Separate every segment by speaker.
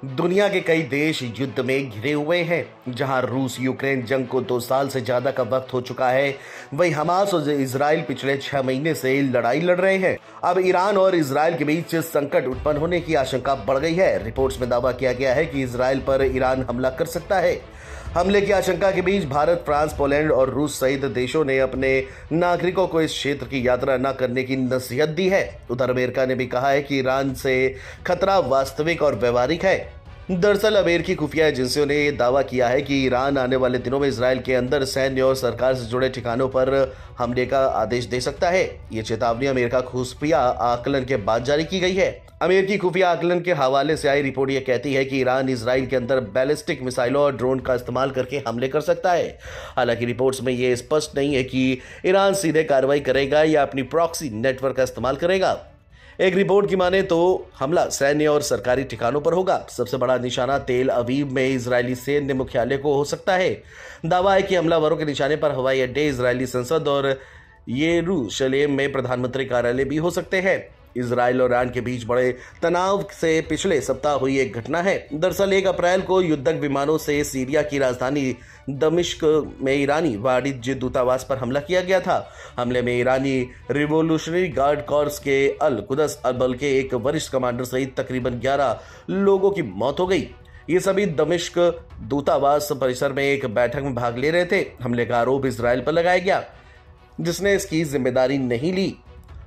Speaker 1: दुनिया के कई देश युद्ध में घिरे हुए हैं। जहां रूस यूक्रेन जंग को 2 साल से ज्यादा का वक्त हो चुका है, वहीं हमास और इजराइल पिछले 6 महीने से लड़ाई लड़ रहे हैं। अब ईरान और इजराइल के बीच संकट उत्पन्न होने की आशंका बढ़ गई है। रिपोर्ट्स में दावा किया गया है कि इजराइल पर ईरान हमला कर सकता है। हमले की आशंका के बीच भारत, फ्रांस, पोलैंड और रूस सहित देशों ने अपने नागरिकों को इस क्षेत्र की यात्रा न करने की नसीहत दी है। उधर अमेरिका ने भी कहा है कि ईरान से खतरा वास्तविक और व्यवहारिक है। दरअसल अमेरिकी खुफिया एजेंसियों ने दावा किया है कि ईरान आने वाले दिनों में इजराइल के अंदर सैन्य और सरकार से जुड़े ठिकानों पर हमले का आदेश दे सकता है। ये चेतावनी अमेरिका खुफिया आकलन के बाद जारी की गई है। अमेरिकी खुफिया आकलन के हवाले से आई रिपोर्ट ये कहती है कि ईरान इजराइल के अंदर बैलिस्टिक मिसाइलों और ड्रोन का इस्तेमाल करके हमले कर सकता है। हालांकि रिपोर्ट्स में यह स्पष्ट नहीं है कि ईरान सीधे कार्रवाई करेगा या अपनी प्रॉक्सी नेटवर्क का इस्तेमाल करेगा। एक रिपोर्ट की माने तो हमला सैन्य और सरकारी ठिकानों पर होगा। सबसे बड़ा निशाना तेल अवीव में इजरायली सैन्य मुख्यालय को हो सकता है। दावा है कि हमलावरों के निशाने पर हवाई अड्डे, इजरायली संसद और यरूशलेम में प्रधानमंत्री कार्यालय भी हो सकते हैं। इजराइल और ईरान के बीच बड़े तनाव से पिछले सप्ताह हुई एक घटना है। दरअसल 1 अप्रैल को युद्धक विमानों से सीरिया की राजधानी दमिश्क में ईरानी वाणिज्य दूतावास पर हमला किया गया था। हमले में ईरानी रिवोल्यूशनरी गार्ड कॉर्प्स के अल कुदस बल के एक वरिष्ठ कमांडर सहित तकरीबन 11 लोगों की मौत हो गई। ये सभी दमिश्क दूतावास परिसर में एक बैठक में भाग ले रहे थे। हमले का आरोप इजराइल पर लगाया गया, जिसने इसकी जिम्मेदारी नहीं ली।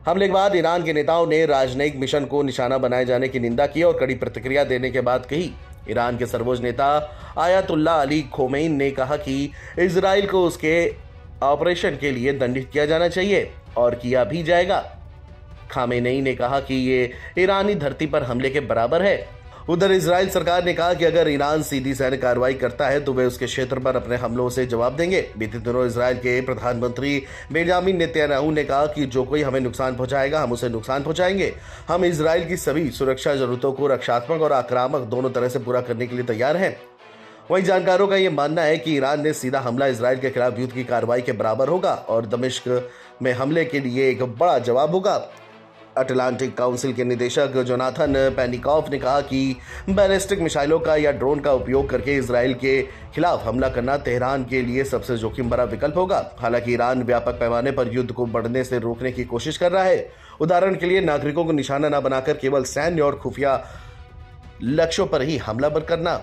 Speaker 1: हमले के बाद ईरान के नेताओं ने राजनयिक मिशन को निशाना बनाए जाने की निंदा की और कड़ी प्रतिक्रिया देने के बाद कही। ईरान के सर्वोच्च नेता आयतुल्ला अली खोमेनी ने कहा कि इजराइल को उसके ऑपरेशन के लिए दंडित किया जाना चाहिए और किया भी जाएगा। खामेनेई ने कहा कि ये ईरानी धरती पर हमले के बराबर है। उधर इजराइल सरकार ने कहा कि अगर ईरान सीधी सैन्य कार्रवाई करता है तो वे उसके क्षेत्र पर अपने हमलों से जवाब देंगे। बीते दिनों इजराइल के प्रधानमंत्री बेंजामिन नेतन्याहू ने कहा कि जो कोई हमें नुकसान पहुंचाएगा, हम उसे नुकसान पहुंचाएंगे। हम इजराइल की सभी सुरक्षा जरूरतों को रक्षात्मक और आक्रामक दोनों तरह से पूरा करने के लिए तैयार हैं। वहीं जानकारों का यह मानना है कि ईरान ने सीधा हमला इजराइल के खिलाफ युद्ध की कार्रवाई के बराबर होगा और दमिश्क में हमले के लिए एक बड़ा जवाब होगा। अटलांटिक काउंसिल के निदेशक जोनाथन पेनिकॉफ ने कहा कि बैलिस्टिक मिसाइलों का या ड्रोन का उपयोग करके इजराइल के खिलाफ हमला करना तेहरान के लिए सबसे जोखिम भरा विकल्प होगा। हालांकि ईरान व्यापक पैमाने पर युद्ध को बढ़ने से रोकने की कोशिश कर रहा है। उदाहरण के लिए नागरिकों को निशाना न बनाकर केवल सैन्य और खुफिया लक्ष्यों पर ही हमला करना।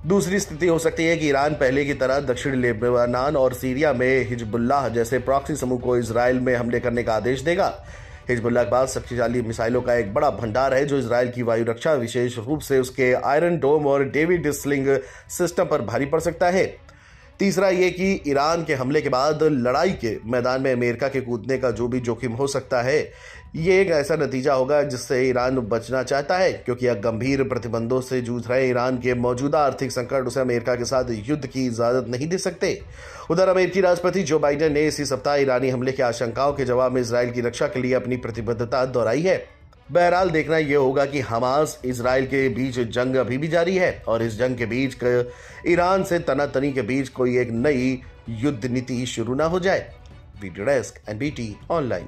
Speaker 1: दूसरी स्थिति हो सकती है कि ईरान पहले की तरह दक्षिण लेबनान और सीरिया में हिजबुल्लाह जैसे प्रॉक्सी समूह को इजराइल में हमले करने का आदेश देगा। हिजबुल्लाह के पास शक्तिशाली मिसाइलों का एक बड़ा भंडार है जो इजराइल की वायु रक्षा, विशेष रूप से उसके आयरन डोम और डेविड स्लिंग सिस्टम पर भारी पड़ सकता है। तीसरा ये कि ईरान के हमले के बाद लड़ाई के मैदान में अमेरिका के कूदने का जो भी जोखिम हो सकता है, ये एक ऐसा नतीजा होगा जिससे ईरान बचना चाहता है, क्योंकि यह गंभीर प्रतिबंधों से जूझ रहे ईरान के मौजूदा आर्थिक संकट उसे अमेरिका के साथ युद्ध की इजाजत नहीं दे सकते। उधर अमेरिकी राष्ट्रपति जो बाइडेन ने इसी सप्ताह ईरानी हमले की आशंकाओं के जवाब में इजराइल की रक्षा के लिए अपनी प्रतिबद्धता दोहराई है। बहरहाल देखना यह होगा कि हमास इजराइल के बीच जंग अभी भी जारी है और इस जंग के बीच ईरान से तनातनी के बीच कोई एक नई युद्ध नीति शुरू ना हो जाए। Video desk NBT online.